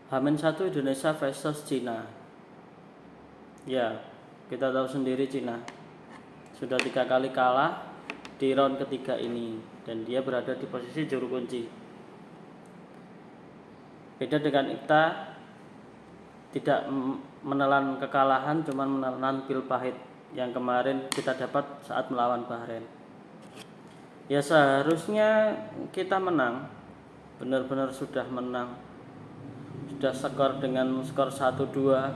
H-1 Indonesia versus Cina. Ya, kita tahu sendiri Cina sudah 3 kali kalah di round ketiga ini dan dia berada di posisi juru kunci. Beda dengan kita, tidak menelan kekalahan, cuma menelan pil pahit yang kemarin kita dapat saat melawan Bahrain. Ya seharusnya kita menang, benar-benar sudah menang, sudah skor dengan skor 1-2.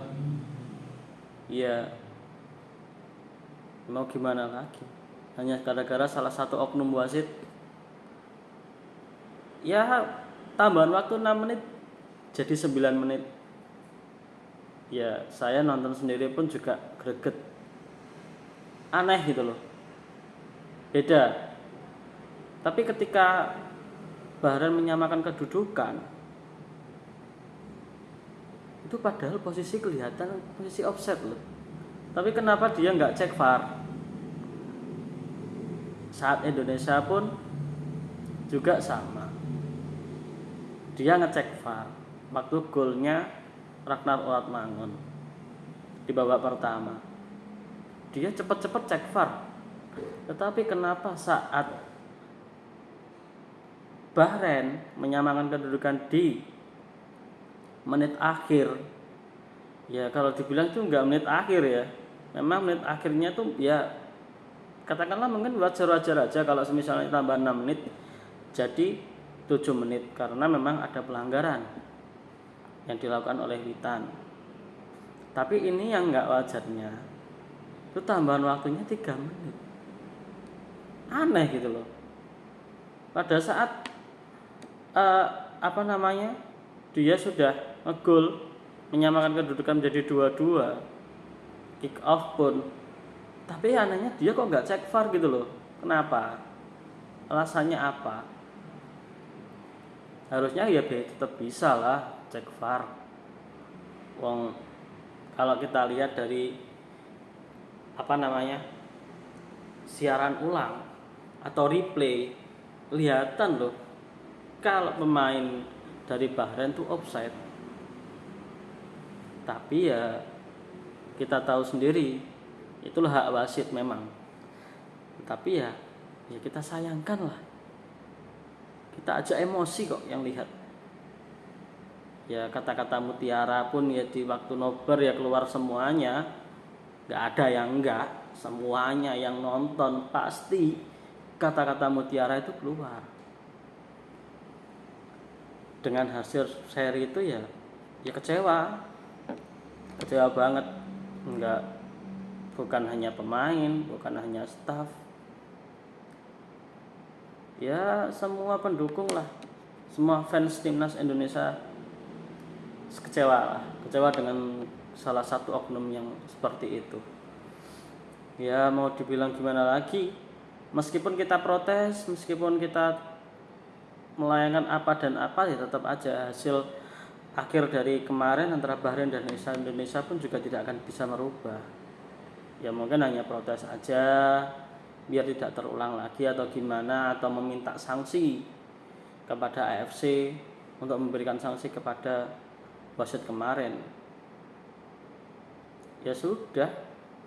Ya mau gimana lagi, hanya gara-gara salah satu oknum wasit. Ya tambahan waktu 6 menit jadi 9 menit. Ya saya nonton sendiri pun juga greget, aneh gitu loh, beda. Tapi ketika Bahrain menyamakan kedudukan, itu padahal posisi kelihatan posisi offset loh, tapi kenapa dia nggak cek VAR? Saat Indonesia pun juga sama, dia ngecek VAR waktu golnya Ragnar Oratmangun di babak pertama. Dia cepat-cepat cek VAR. Tetapi kenapa saat Bahrain menyamakan kedudukan di menit akhir, ya kalau dibilang itu enggak menit akhir ya, memang menit akhirnya tuh ya katakanlah mungkin wajar-wajar aja kalau misalnya tambah 6 menit jadi 7 menit karena memang ada pelanggaran yang dilakukan oleh Witan. Tapi ini yang enggak wajarnya, itu tambahan waktunya 3 menit. Aneh gitu loh. Pada saat dia sudah ngegol menyamakan kedudukan menjadi 2-2, kick off pun, tapi anehnya dia kok nggak cek VAR gitu loh. Kenapa? Alasannya apa? Harusnya ya tetap bisa lah cek VAR. Wong kalau kita lihat dari siaran ulang atau replay, kelihatan loh kalau pemain dari Bahrain tuh offside. Tapi ya kita tahu sendiri itulah hak wasit memang. Tapi ya kita sayangkan lah. Kita aja emosi kok yang lihat. Ya kata-kata mutiara pun ya di waktu nobar ya keluar semuanya. Gak ada yang enggak, semuanya yang nonton pasti kata-kata mutiara itu keluar. Dengan hasil seri itu ya kecewa banget. Bukan hanya pemain, bukan hanya staff, ya semua pendukung lah, semua fans timnas Indonesia kecewa dengan salah satu oknum yang seperti itu. Ya mau dibilang gimana lagi, meskipun kita protes, meskipun kita melayangkan apa dan apa, ya tetap aja hasil akhir dari kemarin antara Bahrain dan Indonesia pun juga tidak akan bisa merubah. Ya mungkin hanya protes aja biar tidak terulang lagi atau gimana, atau meminta sanksi kepada AFC untuk memberikan sanksi kepada wasit kemarin. Ya sudah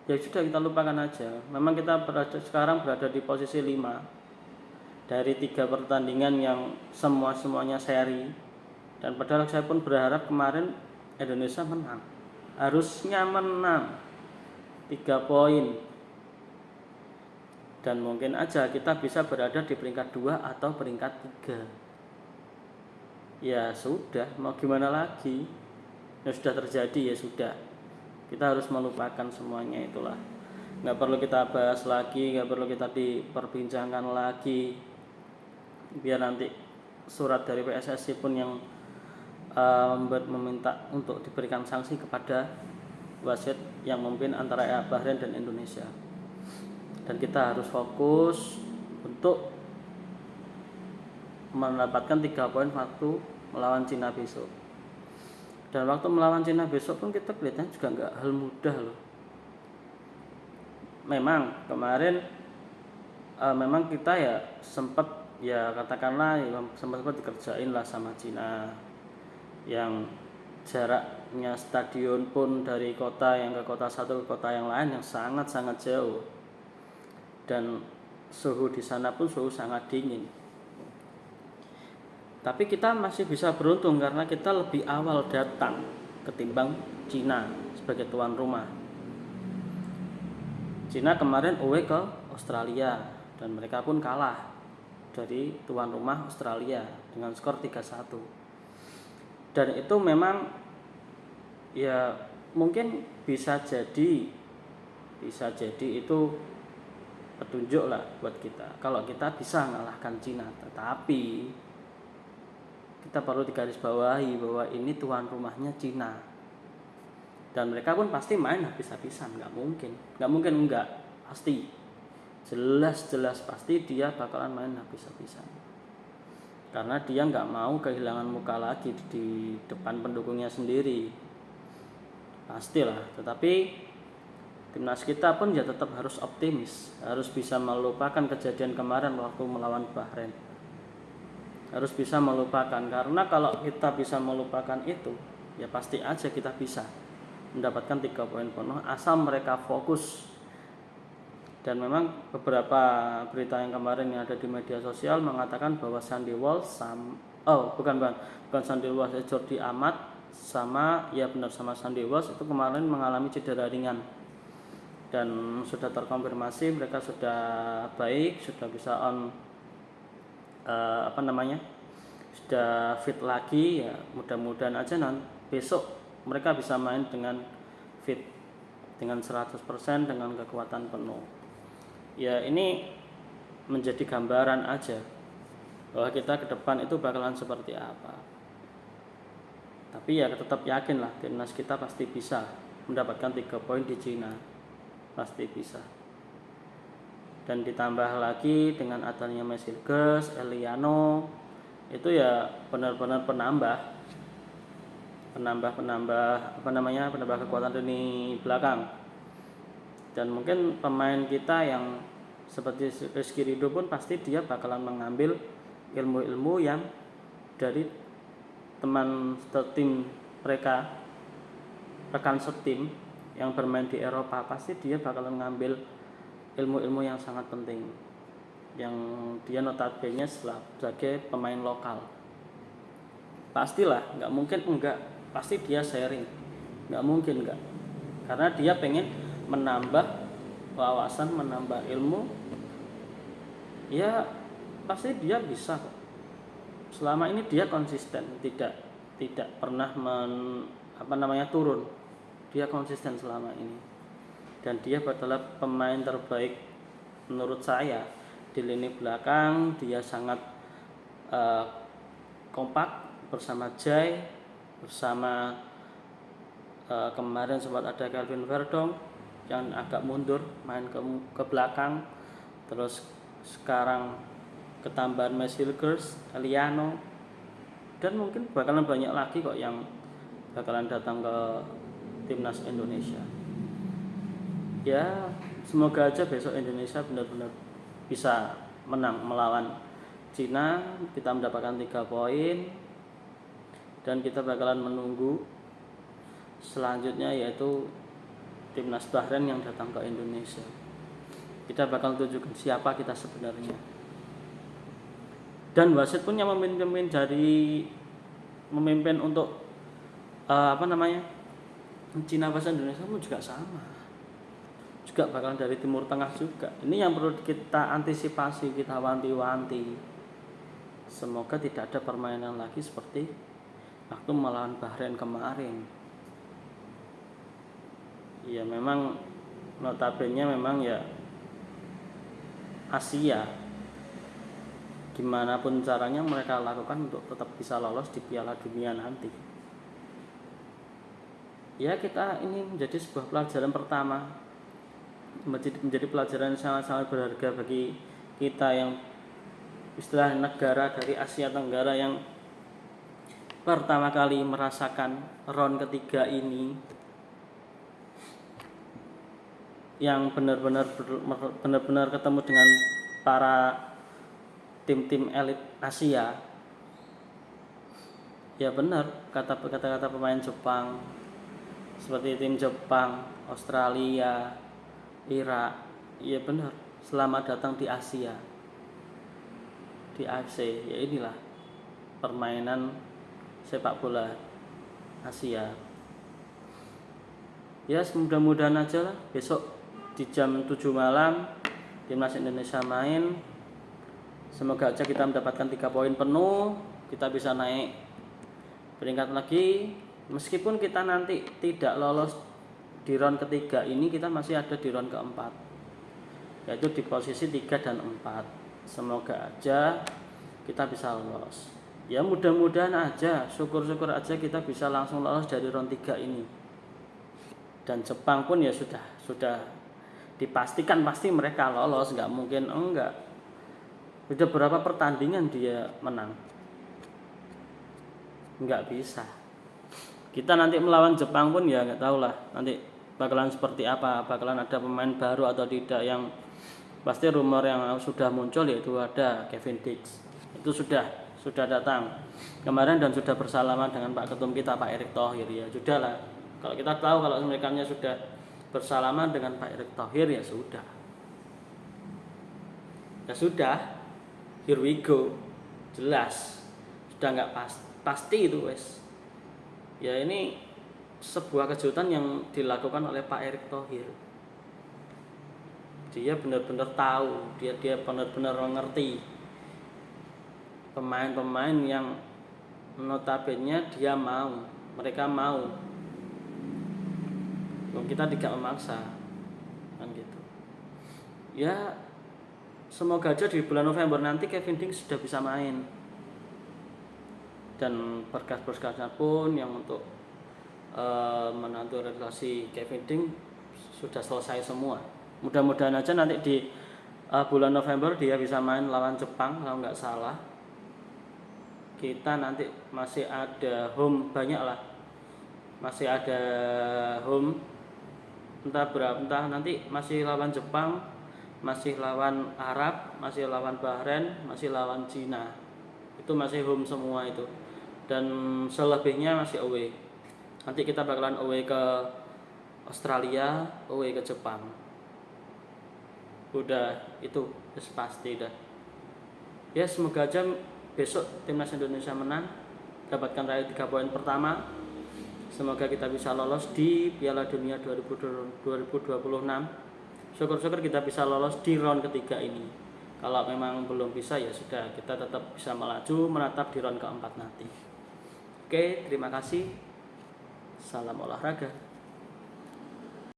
kita lupakan aja. Memang kita sekarang berada di posisi 5 dari 3 pertandingan yang semuanya seri. Dan padahal saya pun berharap kemarin Indonesia menang, harusnya menang 3 poin, dan mungkin aja kita bisa berada di peringkat 2 atau peringkat 3. Ya sudah, mau gimana lagi, ya sudah terjadi, ya sudah, kita harus melupakan semuanya. Itulah, nggak perlu kita bahas lagi, nggak perlu kita diperbincangkan lagi. Biar nanti surat dari PSSI pun yang meminta untuk diberikan sanksi kepada wasit yang memimpin antara Bahrain dan Indonesia. Dan kita harus fokus untuk mendapatkan 3 poin waktu melawan Cina besok. Dan waktu melawan Cina besok pun kita kelihatannya juga nggak hal mudah loh. Memang kemarin memang kita ya sempat ya katakanlah sempat dikerjain lah sama Cina, yang jaraknya stadion pun dari kota yang ke kota satu ke kota yang lain yang sangat-sangat jauh, dan suhu di sana pun suhu sangat dingin. Tapi kita masih bisa beruntung karena kita lebih awal datang ketimbang Cina sebagai tuan rumah. Cina kemarin away ke Australia dan mereka pun kalah dari tuan rumah Australia dengan skor 3-1. Dan itu memang ya mungkin bisa jadi itu petunjuk lah buat kita kalau kita bisa mengalahkan Cina. Tetapi kita perlu digarisbawahi bahwa ini tuan rumahnya Cina, dan mereka pun pasti main habis-habisan. Nggak mungkin enggak, pasti jelas pasti dia bakalan main habis-habisan, karena dia nggak mau kehilangan muka lagi di depan pendukungnya sendiri, pastilah. Tetapi timnas kita pun ya tetap harus optimis, harus bisa melupakan kejadian kemarin waktu melawan Bahrain, harus bisa melupakan. Karena kalau kita bisa melupakan itu, ya pasti aja kita bisa mendapatkan 3 poin penuh asal mereka fokus. Dan memang beberapa berita yang kemarin yang ada di media sosial mengatakan bahwa Sandy Walsh bukan Sandy Walsh, Jordi Amat sama Sandy Walsh itu kemarin mengalami cedera ringan, dan sudah terkonfirmasi mereka sudah baik, sudah bisa sudah fit lagi. Ya mudah-mudahan aja besok mereka bisa main dengan fit, dengan 100%, dengan kekuatan penuh. Ya ini menjadi gambaran aja bahwa kita ke depan itu bakalan seperti apa. Tapi ya tetap yakin lah timnas kita pasti bisa mendapatkan 3 poin di Cina, pasti bisa. Dan ditambah lagi dengan adanya Mesilges, Eliano, itu ya benar-benar penambah kekuatan lini belakang. Dan mungkin pemain kita yang seperti Rizky Ridho pun pasti dia bakalan mengambil ilmu-ilmu yang dari teman setim mereka, rekan setim yang bermain di Eropa. Pasti dia bakalan mengambil ilmu-ilmu yang sangat penting, yang dia notabene sebagai pemain lokal. Pastilah, nggak mungkin enggak, pasti dia sharing, nggak mungkin enggak, karena dia pengen menambah wawasan, menambah ilmu. Ya pasti dia bisa kok. Selama ini dia konsisten, tidak pernah turun. Dia konsisten selama ini, dan dia adalah pemain terbaik menurut saya di lini belakang. Dia sangat kompak bersama Jai, bersama kemarin sempat ada Kelvin Verdong yang agak mundur main ke belakang. Terus sekarang ketambahan Mesilges, Eliano, dan mungkin bakalan banyak lagi kok yang bakalan datang ke timnas Indonesia. Ya semoga aja besok Indonesia benar-benar bisa menang melawan Cina, kita mendapatkan 3 poin, dan kita bakalan menunggu selanjutnya yaitu timnas Bahrain yang datang ke Indonesia. Kita bakal tunjukkan siapa kita sebenarnya. Dan wasit pun yang memimpin untuk Cina versus Indonesia pun juga sama, juga bakalan dari Timur Tengah juga. Ini yang perlu kita antisipasi, kita wanti-wanti. Semoga tidak ada permainan lagi seperti waktu melawan Bahrain kemarin. Ya memang notabene memang ya Asia, gimana pun caranya mereka lakukan untuk tetap bisa lolos di Piala Dunia nanti. Ya kita ini menjadi sebuah pelajaran pertama, menjadi pelajaran yang sangat-sangat berharga bagi kita yang istilah negara dari Asia Tenggara yang pertama kali merasakan round ketiga ini, yang benar-benar ketemu dengan para tim-tim elit Asia. Ya benar, kata-kata pemain Jepang seperti tim Jepang, Australia, Irak. Ya benar, selamat datang di Asia, di AFC. Ya inilah permainan sepak bola Asia. Ya mudah-mudahan aja lah besok di jam 7 malam timnas Indonesia main. Semoga aja kita mendapatkan 3 poin penuh, kita bisa naik peringkat lagi. Meskipun kita nanti tidak lolos di round ketiga ini, kita masih ada di round keempat, yaitu di posisi 3 dan 4. Semoga aja kita bisa lolos. Ya mudah-mudahan aja, syukur-syukur aja kita bisa langsung lolos dari round 3 ini. Dan Jepang pun ya sudah dipastikan pasti mereka lolos, nggak mungkin enggak. Sudah berapa pertandingan dia menang? Nggak bisa. Kita nanti melawan Jepang pun ya nggak tahu lah nanti bakalan seperti apa, bakalan ada pemain baru atau tidak. Yang pasti rumor yang sudah muncul yaitu ada Kevin Dix, itu sudah datang kemarin dan sudah bersalaman dengan Pak Ketum kita Pak Erick Thohir. Ya sudah lah, kalau kita tahu kalau mereka sudah bersalaman dengan Pak Erick Thohir ya sudah, here we go, jelas sudah nggak pasti itu wes. Ya ini sebuah kejutan yang dilakukan oleh Pak Erick Thohir. Dia benar-benar tahu, dia benar-benar mengerti pemain-pemain yang notabene mereka mau. Kita tidak memaksa, kan gitu. Ya semoga aja di bulan November nanti Kevin Dix sudah bisa main. Dan berkas-berkasnya pun yang untuk menaturalisasi Kevin Dix sudah selesai semua. Mudah-mudahan aja nanti di bulan November dia bisa main lawan Jepang kalau nggak salah. Kita nanti masih ada home banyak lah, masih ada home entah nanti masih lawan Jepang, masih lawan Arab, masih lawan Bahrain, masih lawan Cina. Itu masih home semua itu. Dan selebihnya masih away. Nanti kita bakalan away ke Australia, away ke Jepang. Udah itu pasti dah. Ya semoga aja besok timnas Indonesia menang, dapatkan raih 3 poin pertama. Semoga kita bisa lolos di Piala Dunia 2026. Syukur-syukur kita bisa lolos di round ketiga ini. Kalau memang belum bisa ya sudah, kita tetap bisa melaju menatap di round keempat nanti. Oke, terima kasih. Salam olahraga.